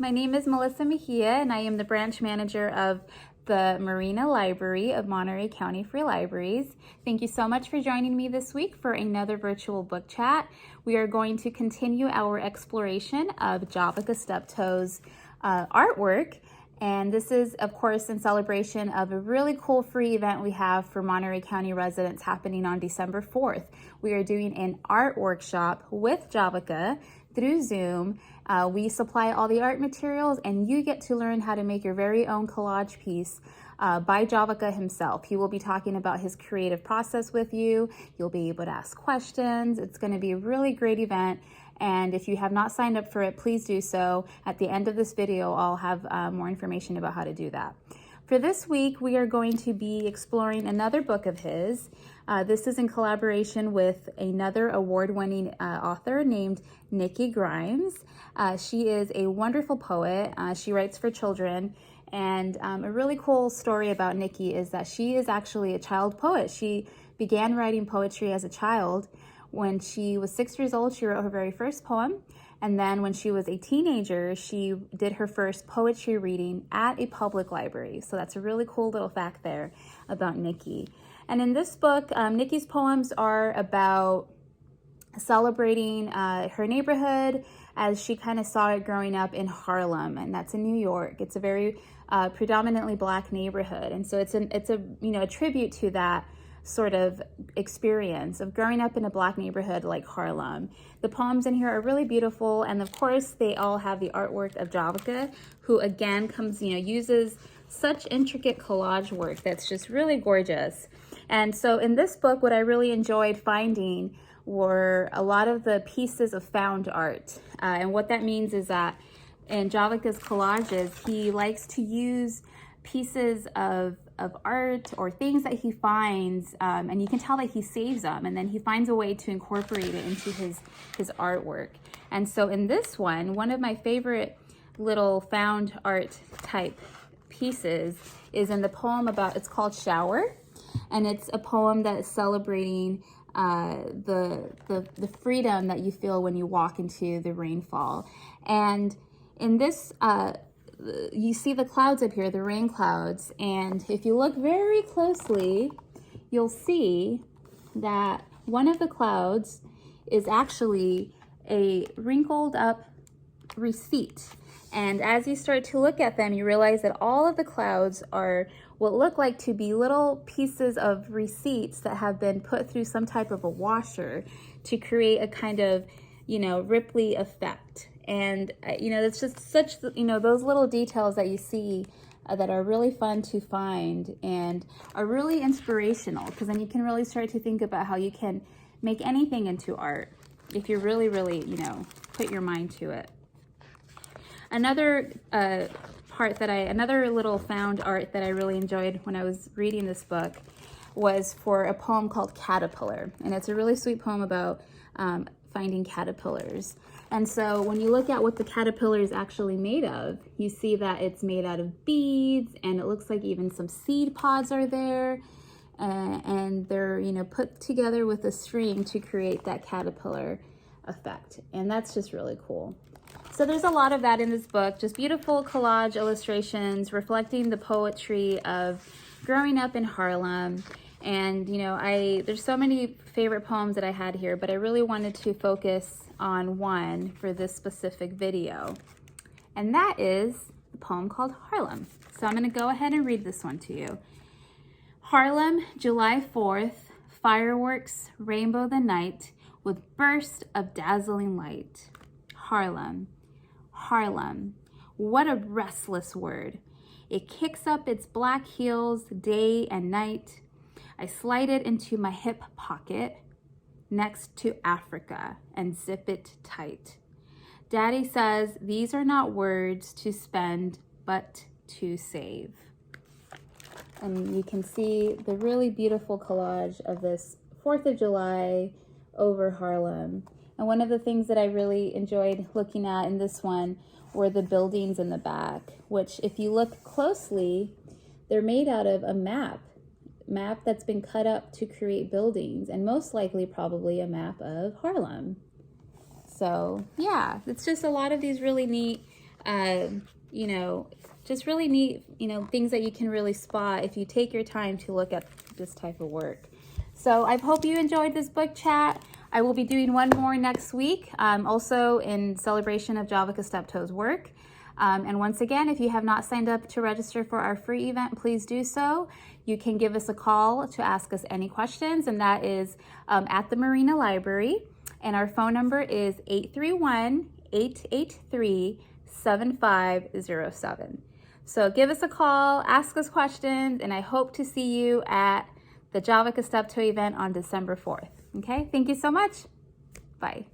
My name is Melissa Mejia, and I am the branch manager of the Marina Library of Monterey County Free Libraries. Thank you so much for joining me this week for another virtual book chat. We are going to continue our exploration of Javaka Steptoe's artwork. And this is, of course, in celebration of a really cool free event we have for Monterey County residents happening on December 4th. We are doing an art workshop with Javaka through Zoom. We supply all the art materials, and you get to learn how to make your very own collage piece by Javaka himself. He will be talking about his creative process with you. You'll be able to ask questions. It's going to be a really great event. And if you have not signed up for it, please do so. At the end of this video, I'll have more information about how to do that. For this week, we are going to be exploring another book of his. This is in collaboration with another award-winning author named Nikki Grimes. She is a wonderful poet. She writes for children. And a really cool story about Nikki is that she is actually a child poet. She began writing poetry as a child. When she was 6 years old, she wrote her very first poem. And then when she was a teenager, she did her first poetry reading at a public library. So that's a really cool little fact there about Nikki. And in this book, Nikki's poems are about celebrating her neighborhood as she kind of saw it growing up in Harlem, and that's in New York. It's a very predominantly Black neighborhood. And so it's a tribute to that sort of experience of growing up in a Black neighborhood like Harlem. The poems in here are really beautiful, and of course they all have the artwork of Javaka, who again uses such intricate collage work that's just really gorgeous. And so in this book, what I really enjoyed finding were a lot of the pieces of found art. And what that means is that in Javaka's collages, he likes to use pieces of art or things that he finds, and you can tell that he saves them, and then he finds a way to incorporate it into his artwork. And so in this one of my favorite little found art type pieces is in the poem it's called Shower, and it's a poem that is celebrating the freedom that you feel when you walk into the rainfall. And in this you see the clouds up here, the rain clouds, and if you look very closely, you'll see that one of the clouds is actually a wrinkled up receipt. And as you start to look at them, you realize that all of the clouds are what look like to be little pieces of receipts that have been put through some type of a washer to create a kind of, Ripley effect. And, it's just such, those little details that you see that are really fun to find and are really inspirational, because then you can really start to think about how you can make anything into art if you really, really, put your mind to it. Another another little found art that I really enjoyed when I was reading this book was for a poem called Caterpillar. And it's a really sweet poem about finding caterpillars. And so when you look at what the caterpillar is actually made of, you see that it's made out of beads, and it looks like even some seed pods are there. And they're, put together with a string to create that caterpillar effect. And that's just really cool. So there's a lot of that in this book, just beautiful collage illustrations reflecting the poetry of growing up in Harlem. And, there's so many favorite poems that I had here, but I really wanted to focus on one for this specific video. And that is the poem called Harlem. So I'm going to go ahead and read this one to you. Harlem, July 4th, fireworks rainbow the night with burst of dazzling light. Harlem, Harlem, what a restless word. It kicks up its black heels day and night. I slide it into my hip pocket next to Africa and zip it tight. Daddy says these are not words to spend, but to save. And you can see the really beautiful collage of this 4th of July over Harlem. And one of the things that I really enjoyed looking at in this one were the buildings in the back, which if you look closely, they're made out of a map that's been cut up to create buildings, and most likely probably a map of Harlem. So yeah, it's just a lot of these really neat you know, just really neat, you know, things that you can really spot if you take your time to look at this type of work. So I hope you enjoyed this book chat. I will be doing one more next week, also in celebration of Javaka Steptoe's work. And once again, if you have not signed up to register for our free event, please do so. You can give us a call to ask us any questions, and that is at the Marina Library. And our phone number is 831-883-7507. So give us a call, ask us questions, and I hope to see you at the Javaka Steptoe event on December 4th. Okay, thank you so much. Bye.